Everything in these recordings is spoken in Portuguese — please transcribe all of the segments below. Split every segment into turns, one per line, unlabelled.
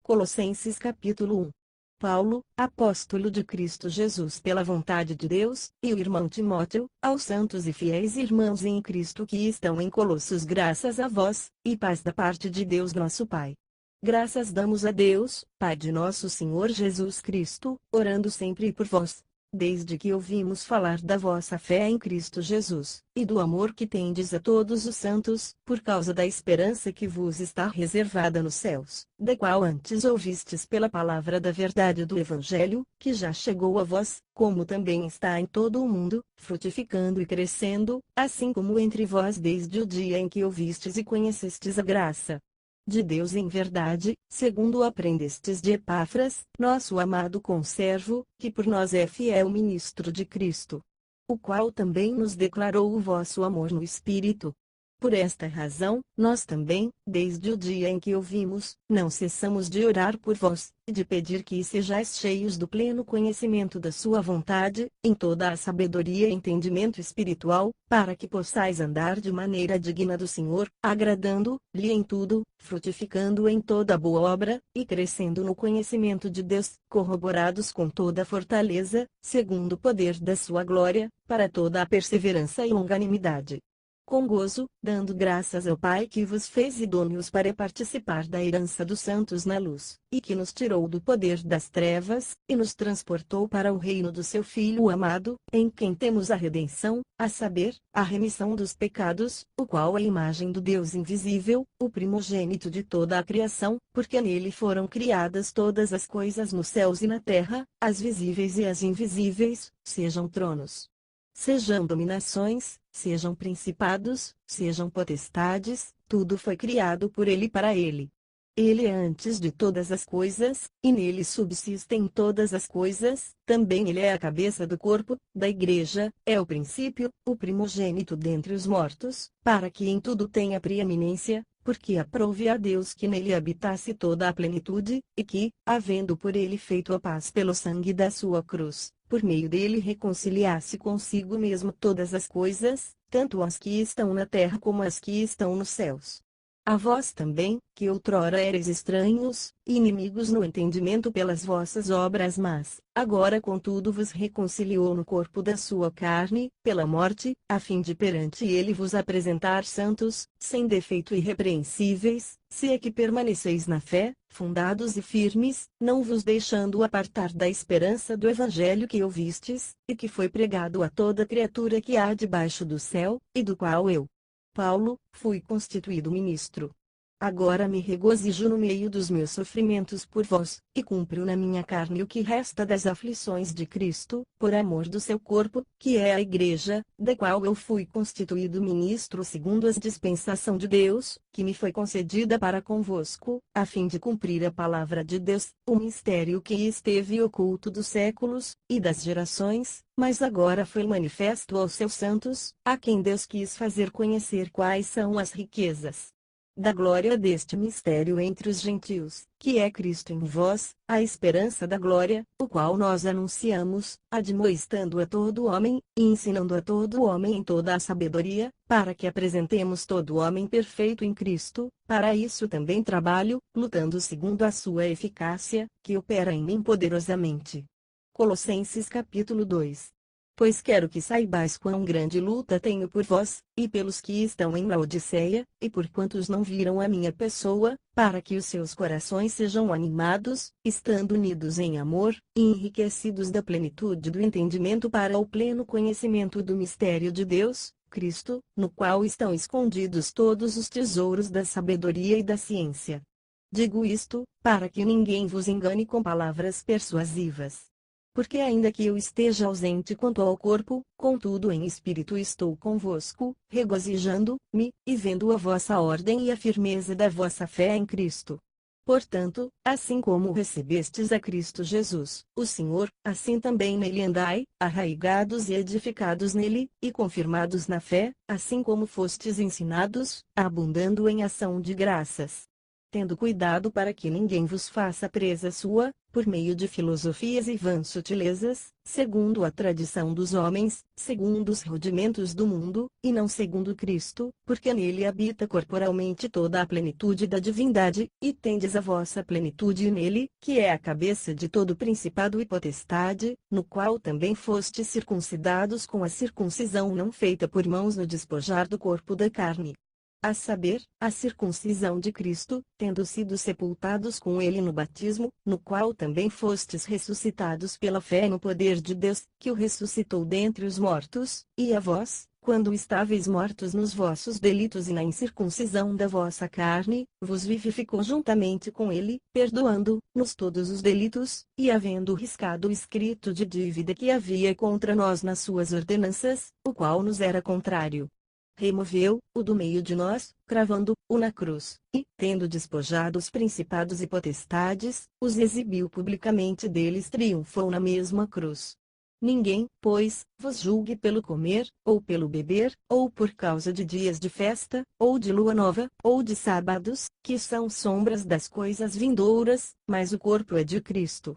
Colossenses capítulo 1. Paulo, apóstolo de Cristo Jesus pela vontade de Deus, e o irmão Timóteo, aos santos e fiéis irmãos em Cristo que estão em Colossos, graças a vós, e paz da parte de Deus nosso Pai. Graças damos a Deus, Pai de nosso Senhor Jesus Cristo, orando sempre por vós, desde que ouvimos falar da vossa fé em Cristo Jesus, e do amor que tendes a todos os santos, por causa da esperança que vos está reservada nos céus, da qual antes ouvistes pela palavra da verdade do Evangelho, que já chegou a vós, como também está em todo o mundo, frutificando e crescendo, assim como entre vós desde o dia em que ouvistes e conhecestes a graça de Deus em verdade, segundo aprendestes de Epáfras, nosso amado conservo, que por nós é fiel ministro de Cristo, o qual também nos declarou o vosso amor no Espírito. Por esta razão, nós também, desde o dia em que ouvimos, não cessamos de orar por vós, e de pedir que sejais cheios do pleno conhecimento da sua vontade, em toda a sabedoria e entendimento espiritual, para que possais andar de maneira digna do Senhor, agradando-lhe em tudo, frutificando em toda boa obra, e crescendo no conhecimento de Deus, corroborados com toda a fortaleza, segundo o poder da sua glória, para toda a perseverança e longanimidade. Com gozo, dando graças ao Pai que vos fez idôneos para participar da herança dos santos na luz, e que nos tirou do poder das trevas, e nos transportou para o reino do seu Filho amado, em quem temos a redenção, a saber, a remissão dos pecados, o qual é a imagem do Deus invisível, o primogênito de toda a criação, porque nele foram criadas todas as coisas nos céus e na terra, as visíveis e as invisíveis, sejam tronos, sejam dominações, sejam principados, sejam potestades, tudo foi criado por ele e para ele. Ele é antes de todas as coisas, e nele subsistem todas as coisas, também ele é a cabeça do corpo, da igreja, é o princípio, o primogênito dentre os mortos, para que em tudo tenha preeminência, porque aprouve a Deus que nele habitasse toda a plenitude, e que, havendo por ele feito a paz pelo sangue da sua cruz, por meio dele reconciliasse consigo mesmo todas as coisas, tanto as que estão na terra como as que estão nos céus. A vós também, que outrora eres estranhos, e inimigos no entendimento pelas vossas obras, mas, agora contudo vos reconciliou no corpo da sua carne, pela morte, a fim de perante ele vos apresentar santos, sem defeito e irrepreensíveis, se é que permaneceis na fé, fundados e firmes, não vos deixando apartar da esperança do Evangelho que ouvistes, e que foi pregado a toda criatura que há debaixo do céu, e do qual eu, Paulo, fui constituído ministro. Agora me regozijo no meio dos meus sofrimentos por vós, e cumpro na minha carne o que resta das aflições de Cristo, por amor do seu corpo, que é a Igreja, da qual eu fui constituído ministro segundo a dispensação de Deus, que me foi concedida para convosco, a fim de cumprir a palavra de Deus, o mistério que esteve oculto dos séculos, e das gerações, mas agora foi manifesto aos seus santos, a quem Deus quis fazer conhecer quais são as riquezas da glória deste mistério entre os gentios, que é Cristo em vós, a esperança da glória, o qual nós anunciamos, admoestando a todo homem, e ensinando a todo homem em toda a sabedoria, para que apresentemos todo homem perfeito em Cristo. Para isso também trabalho, lutando segundo a sua eficácia, que opera em mim poderosamente. Colossenses capítulo 2. Pois quero que saibais quão grande luta tenho por vós, e pelos que estão em Laodiceia, e por quantos não viram a minha pessoa, para que os seus corações sejam animados, estando unidos em amor, e enriquecidos da plenitude do entendimento para o pleno conhecimento do mistério de Deus, Cristo, no qual estão escondidos todos os tesouros da sabedoria e da ciência. Digo isto, para que ninguém vos engane com palavras persuasivas. Porque ainda que eu esteja ausente quanto ao corpo, contudo em espírito estou convosco, regozijando-me, e vendo a vossa ordem e a firmeza da vossa fé em Cristo. Portanto, assim como recebestes a Cristo Jesus, o Senhor, assim também nele andai, arraigados e edificados nele, e confirmados na fé, assim como fostes ensinados, abundando em ação de graças. tendo cuidado para que ninguém vos faça presa sua, por meio de filosofias e vãs sutilezas, segundo a tradição dos homens, segundo os rudimentos do mundo, e não segundo Cristo, porque nele habita corporalmente toda a plenitude da divindade, e tendes a vossa plenitude nele, que é a cabeça de todo principado e potestade, no qual também fostes circuncidados com a circuncisão não feita por mãos no despojar do corpo da carne, a saber, a circuncisão de Cristo, tendo sido sepultados com ele no batismo, no qual também fostes ressuscitados pela fé no poder de Deus, que o ressuscitou dentre os mortos, e a vós, quando estáveis mortos nos vossos delitos e na incircuncisão da vossa carne, vos vivificou juntamente com ele, perdoando-nos todos os delitos, e havendo riscado o escrito de dívida que havia contra nós nas suas ordenanças, o qual nos era contrário, removeu-o do meio de nós, cravando-o na cruz, e, tendo despojado os principados e potestades, os exibiu publicamente, deles triunfou na mesma cruz. Ninguém, pois, vos julgue pelo comer, ou pelo beber, ou por causa de dias de festa, ou de lua nova, ou de sábados, que são sombras das coisas vindouras, mas o corpo é de Cristo.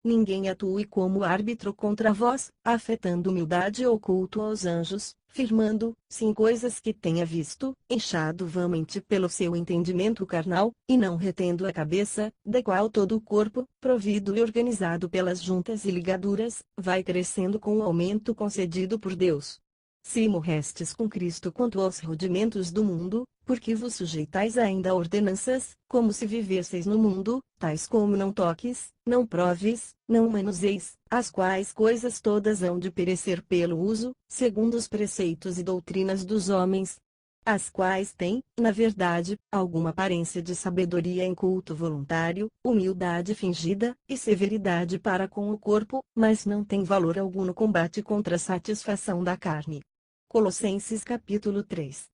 Ninguém atue como árbitro contra vós, afetando humildade ou culto aos anjos, firmando-se em coisas que tenha visto, inchado vãmente pelo seu entendimento carnal, e não retendo a cabeça, da qual todo o corpo, provido e organizado pelas juntas e ligaduras, vai crescendo com o aumento concedido por Deus. Se morrestes com Cristo quanto aos rudimentos do mundo, porque vos sujeitais ainda a ordenanças, como se vivesseis no mundo, tais como não toques, não proves, não manuseis, as quais coisas todas hão de perecer pelo uso, segundo os preceitos e doutrinas dos homens, as quais têm, na verdade, alguma aparência de sabedoria em culto voluntário, humildade fingida, e severidade para com o corpo, mas não têm valor algum no combate contra a satisfação da carne. Colossenses capítulo 3.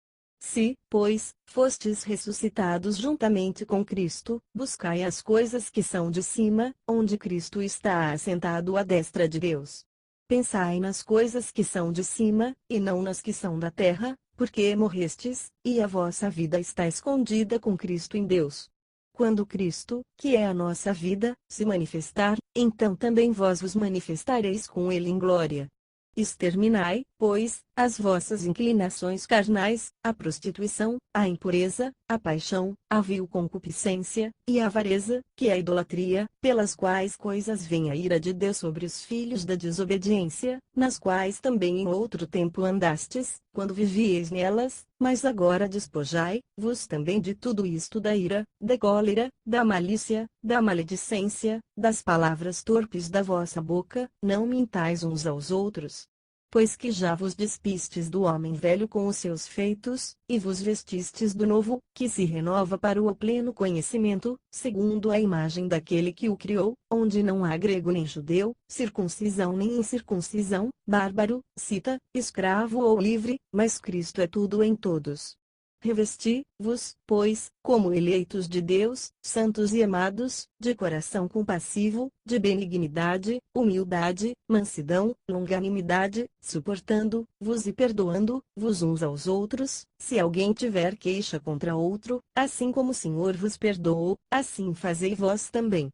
Se, pois, fostes ressuscitados juntamente com Cristo, buscai as coisas que são de cima, onde Cristo está assentado à destra de Deus. Pensai nas coisas que são de cima, e não nas que são da terra, porque morrestes, e a vossa vida está escondida com Cristo em Deus. Quando Cristo, que é a nossa vida, se manifestar, então também vós vos manifestareis com ele em glória. Exterminai, pois, as vossas inclinações carnais, a prostituição, a impureza, a paixão, a vil concupiscência, e a avareza, que é a idolatria, pelas quais coisas vem a ira de Deus sobre os filhos da desobediência, nas quais também em outro tempo andastes, quando vivieis nelas, mas agora despojai-vos também de tudo isto: da ira, da cólera, da malícia, da maledicência, das palavras torpes da vossa boca, não mintais uns aos outros. Pois que já vos despistes do homem velho com os seus feitos, e vos vestistes do novo, que se renova para o pleno conhecimento, segundo a imagem daquele que o criou, onde não há grego nem judeu, circuncisão nem incircuncisão, bárbaro, cita, escravo ou livre, mas Cristo é tudo em todos. Revesti-vos, pois, como eleitos de Deus, santos e amados, de coração compassivo, de benignidade, humildade, mansidão, longanimidade, suportando-vos e perdoando-vos uns aos outros, se alguém tiver queixa contra outro, assim como o Senhor vos perdoou, assim fazei vós também.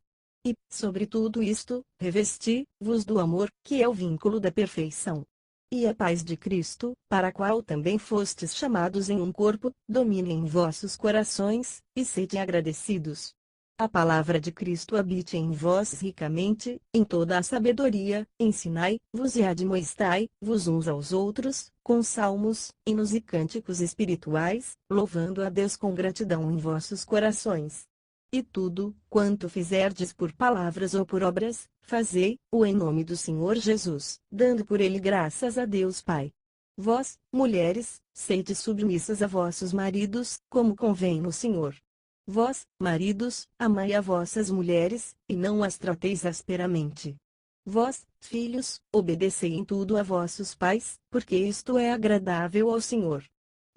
E, sobre tudo isto, revesti-vos do amor, que é o vínculo da perfeição. E a paz de Cristo, para a qual também fostes chamados em um corpo, domine em vossos corações, e sede agradecidos. A palavra de Cristo habite em vós ricamente, em toda a sabedoria, ensinai-vos e admoestai-vos uns aos outros, com salmos, hinos e cânticos espirituais, louvando a Deus com gratidão em vossos corações. E tudo, quanto fizerdes por palavras ou por obras, fazei-o em nome do Senhor Jesus, dando por ele graças a Deus Pai. Vós, mulheres, sede submissas a vossos maridos, como convém no Senhor. Vós, maridos, amai a vossas mulheres, e não as trateis asperamente. Vós, filhos, obedecei em tudo a vossos pais, porque isto é agradável ao Senhor.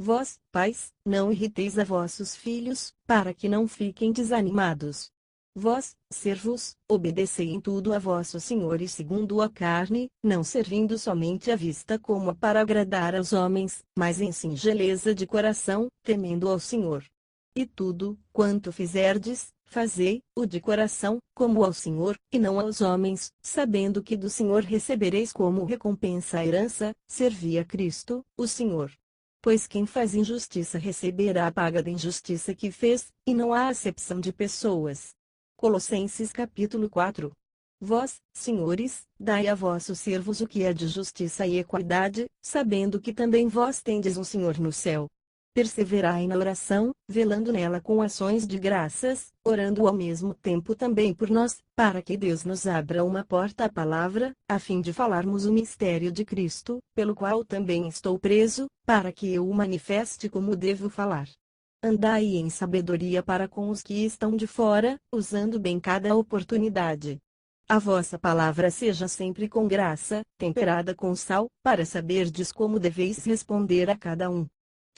Vós, pais, não irriteis a vossos filhos, para que não fiquem desanimados. Vós, servos, obedecei em tudo a vossos senhores segundo a carne, não servindo somente à vista como para agradar aos homens, mas em singeleza de coração, temendo ao Senhor. E tudo, quanto fizerdes, fazei-o de coração, como ao Senhor, e não aos homens, sabendo que do Senhor recebereis como recompensa a herança, servi a Cristo, o Senhor. Pois quem faz injustiça receberá a paga da injustiça que fez, e não há acepção de pessoas. Colossenses capítulo 4. Vós, senhores, dai a vossos servos o que é de justiça e equidade, sabendo que também vós tendes um Senhor no céu. Perseverai na oração, velando nela com ações de graças, orando ao mesmo tempo também por nós, para que Deus nos abra uma porta à palavra, a fim de falarmos o mistério de Cristo, pelo qual também estou preso, para que eu o manifeste como devo falar. Andai em sabedoria para com os que estão de fora, usando bem cada oportunidade. A vossa palavra seja sempre com graça, temperada com sal, para saberdes como deveis responder a cada um.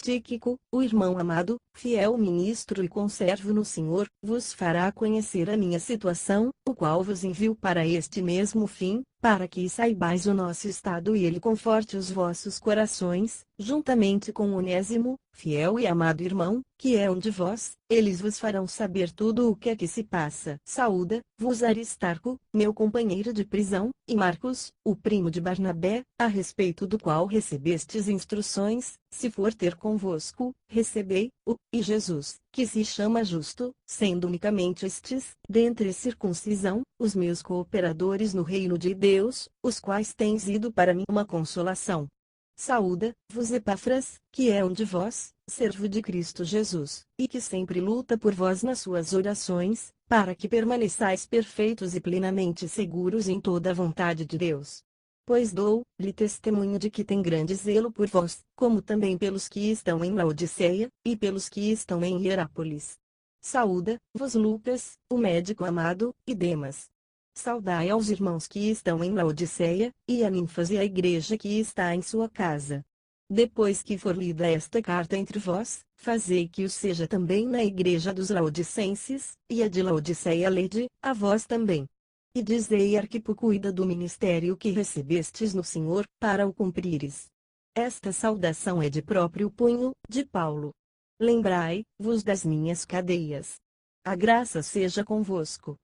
Tíquico, o irmão amado, fiel ministro e conservo no Senhor, vos fará conhecer a minha situação, o qual vos envio para este mesmo fim, para que saibais o nosso estado e ele conforte os vossos corações, juntamente com Onésimo, fiel e amado irmão, que é um de vós, eles vos farão saber tudo o que é que se passa. Saúda-vos Aristarco, meu companheiro de prisão, e Marcos, o primo de Barnabé, a respeito do qual recebestes instruções, se for ter convosco, recebei-o, e Jesus, que se chama Justo, sendo unicamente estes, dentre circuncisão, os meus cooperadores no reino de Deus, os quais têm sido para mim uma consolação. Saúda-vos Epáfras, que é um de vós, servo de Cristo Jesus, e que sempre luta por vós nas suas orações, para que permaneçais perfeitos e plenamente seguros em toda a vontade de Deus. Pois dou-lhe testemunho de que tem grande zelo por vós, como também pelos que estão em Laodiceia, e pelos que estão em Hierápolis. Saúda-vos Lucas, o médico amado, e Demas. Saudai aos irmãos que estão em Laodiceia, e a Ninfas e a igreja que está em sua casa. Depois que for lida esta carta entre vós, fazei que o seja também na igreja dos Laodicenses, e a de Laodiceia lede, a vós também. E dizei a Arquipo cuida do ministério que recebestes no Senhor, para o cumprires. Esta saudação é de próprio punho, de Paulo. Lembrai-vos das minhas cadeias. A graça seja convosco.